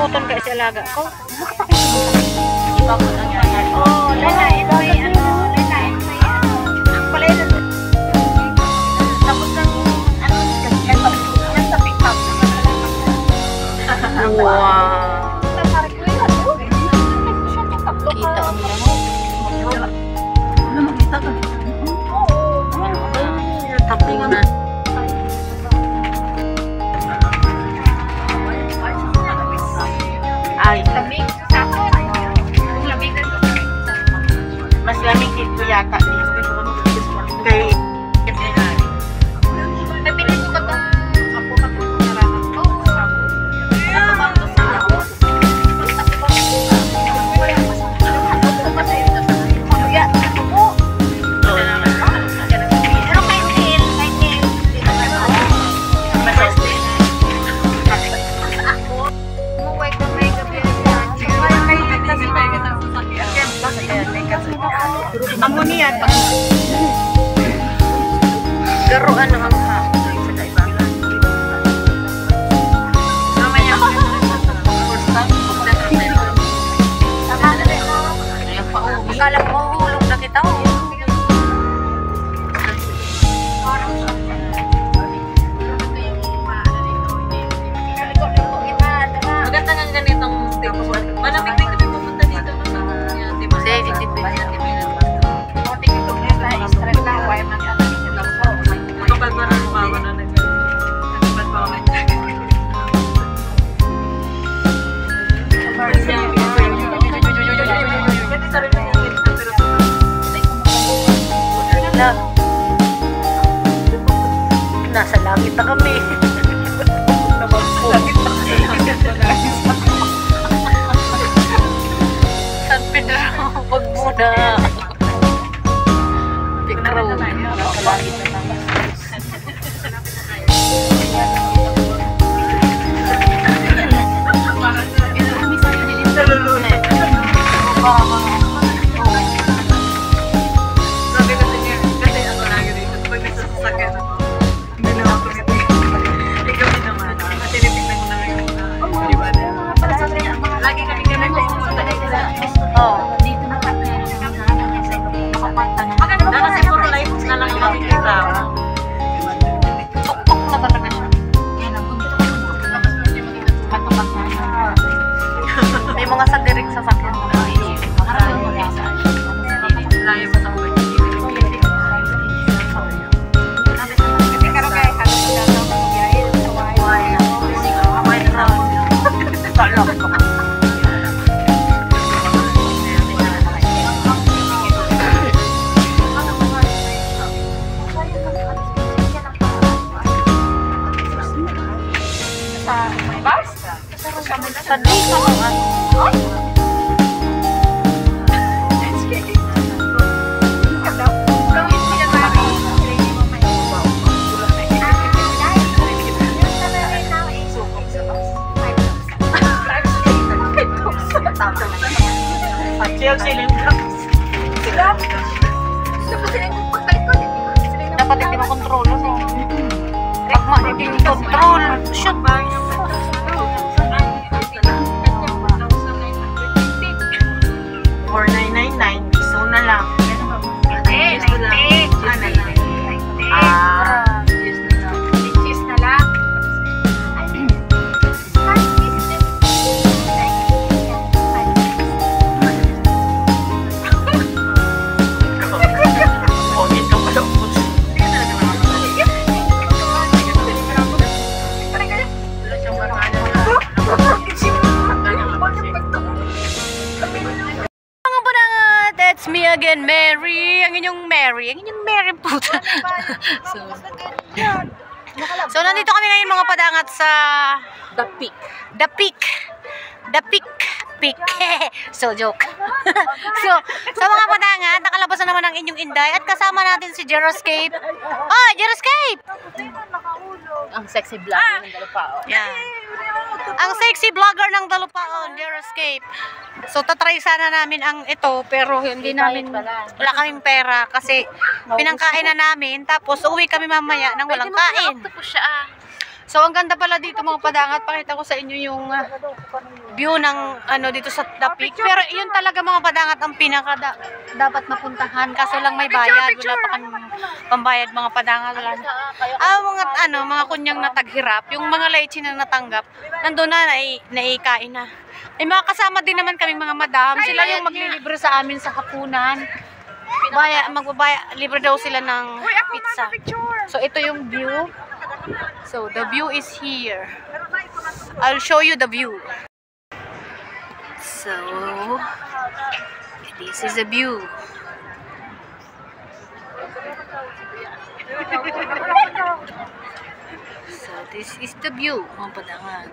Takuton kayo si alaga ko. Iba ko lang yan. Oh, Lena, ito ay ano, Lena, ito ay ang pala yun. Tapos ng, ano, nasa pick-up. Wow. Kita ang yan. Ano makita ka? Oo. Tapos na. Ay, lamig. Lamig na ito. Mas lamig dito yata dito. Kay nabili ko ba itong ako kapag ko? amo niya pa. Garuan ang ha. Mamaya ako. Akala ko mahulog na kita. Maganda nga ganitong tipo. Malamig din kami pumunta dito. Sige, dito. Kapag marunong na nagkakas pa ako nasa langit na kami. San Pedro, huwag muna. Pedro, nasa langit na kami. Sa di ka mga. Dapat hindi makontrol no? Pag hindi control, shoot ba? 4999 piso na lang. Cheese na lang. It's me again, Mary. Ang inyong Mary puta. So nandito kami ngayon mga padangat sa The Peak. So joke. So sa mga padangat, nakalabas na naman ang inyong Inday at kasama natin si Jeroscape. Oh, Jeroscape! Ang sexy vlogger ng Dalupaon. Yeah. Ang sexy vlogger ng Dalupaon, Jeroscape. So tatry sana namin ang ito pero hindi namin wala kaming pera kasi pinangkain na namin tapos uwi kami mamaya nang walang kain. So ang ganda pala dito mga padangat, pakita ko sa inyo yung view ng ano dito sa The Peak. Pero yun talaga mga padangat ang pinaka dapat mapuntahan kaso lang may bayad, wala pa kami pambayad mga padangat, wala na. Mga kunyang nataghirap, yung mga leche na natanggap, nandoon na naikain na. May mga kasama din naman kami mga madam, sila yung maglilibre sa amin sa hapunan. Libre daw sila ng pizza. So ito yung view. So the view is here. I'll show you the view. So this is the view. So this is the view, mga padangat.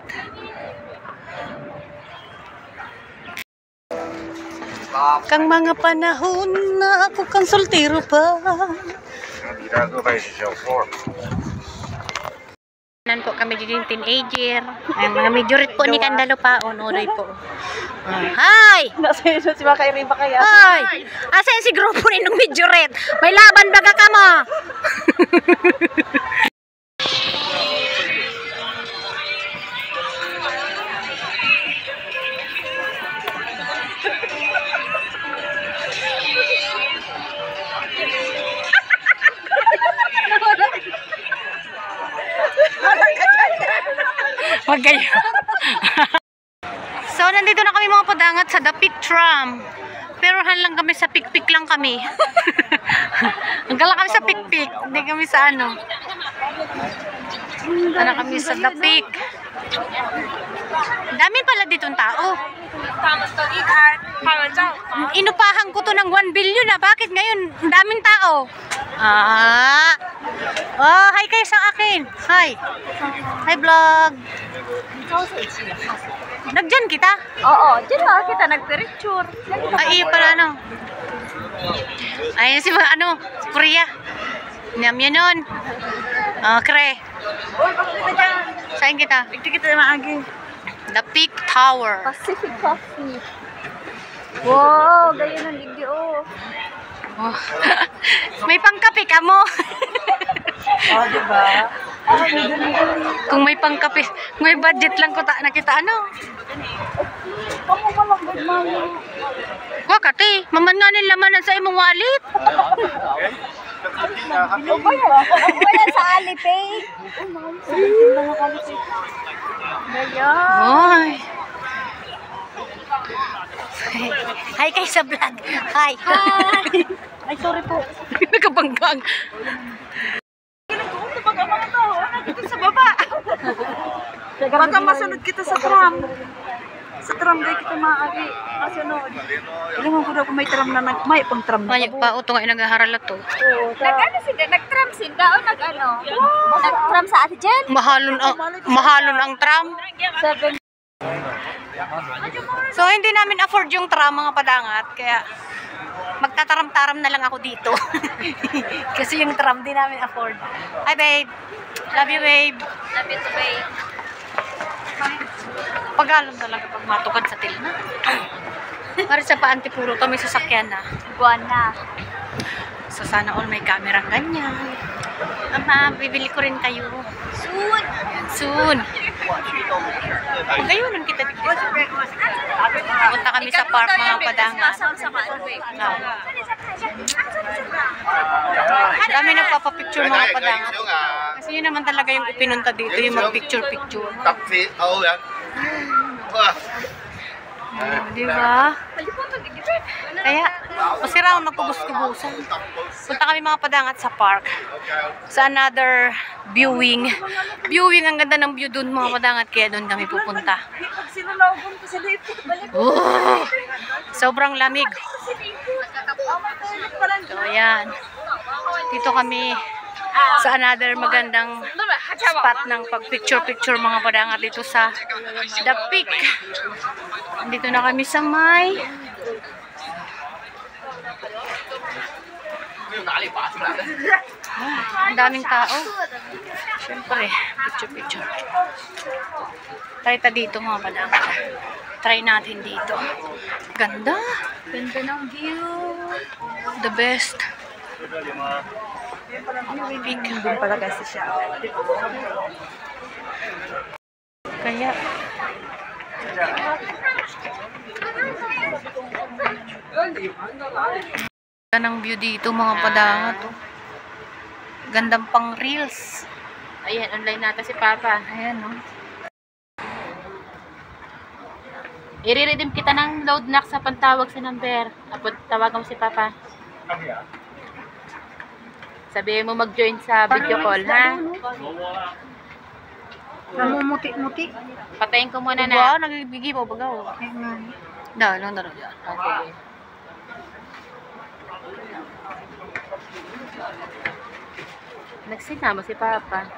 Kang mga panahon na ako kang soltero pa. Nan po kami din teenager. Ay mga majorit po ni Dalupaon, oray po. Hi! Nasa si Makairin pa kaya? Hi! Asan si grupo ni nung majorit? May laban baga ka mo? Wag kayo. So, nandito na kami mga padangat sa The Peak Tram. Pero lang kami sa pikpik lang kami. Hanggang lang kami sa pikpik. Hindi kami sa ano. Ano kami sa The Peak. Dami pala ditong tao. Inupahan ko to ng 1 billion na. Bakit ngayon? Daming tao. Oh, hi kayo sa akin. Hi. Hi vlog. Nagdyan kita? Oo, dyan na kita nag-picture. Ay, iyo pala ano. Ayun si ano, Korea. Nyam yun nun. Kre. Saan kita? Ito kita maagi. The Peak Tower. Pacific Coffee. Wow, ganyan ang ligyo. Oh. May pangkape ka mo. Oh, diba? Kung may pangkape, may budget lang ko nakita ano. Kamu malambot mami. Wakati, maman nga nila laman sa imong wallet. Wala sa Alipay. Oy. Hi kayo sa vlog. Hi. Ay, sorry po. Nagkabanggang. Sa baba. Baka masunod kita sa tram. Sa tram dahil kita maaari. Masunod. Ilang mo daw kung may tram na may pang tram na. May pa uto nga nagaharala to. Nag-ano sila? Nag-tram sila o nag-ano? Nag-tram sa ate dyan? Mahalon ang tram. 7 So, hindi namin afford yung tram, mga padangat. Kaya, magtataram-taram na lang ako dito. Kasi yung tram, di namin afford. Hi, babe. Love you, babe. Love you too, babe. Pag-alam talaga pag matukad sa tilna. Para sa paantipuro to, may sasakyan na. Buwan na. So, sana all may camera ganyan. Ama, bibili ko rin kayo. Soon. Soon. Huwag kayo nun kita dito. Punta kami sa park, mga padangat. Oh. Dami nagpapapicture, mga padangat. Kasi yun naman talaga yung ipinunta dito, yung mag-picture-picture. Diba? Kaya, masira akong magpubus-kubusan. Punta kami, mga padangat, sa park. Sa another viewing. Viewing, ang ganda ng view dun, mga padangat. Kaya doon kami pupunta. Oh, sobrang lamig. So, ayan. Dito kami sa another magandang spot ng pag-picture-picture, mga padangat, dito sa The Peak. Dito na kami sa may ang daming tao. Siyempre, picture-picture. Try ta dito, mga padangat. Try natin dito. Ganda. Ganda ng view. The best. Peak. Doon pala kasi siya. Kaya ganda ng view dito, mga padangat. Oh. Gandang pang reels. Ayan, online nata si Papa. Ayan, oh. I-redeem kita ng load knock sa pantawag sa number. Apod, tawagan mo si Papa. Sabihin mo mag-join sa video call, ha? Namumuti-muti. Patayin ko muna na. Diba? Nagbibigay mo bagaw. Lang daro dyan. Okay. Nagsinama si Papa.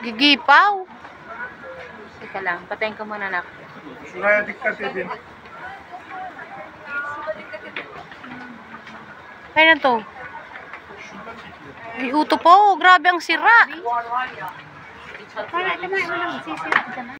Gigipaw. Teka lang, patayin ko muna na. Kaya na to. May uto po. Grabe ang sira. Para naman, sisira ka na.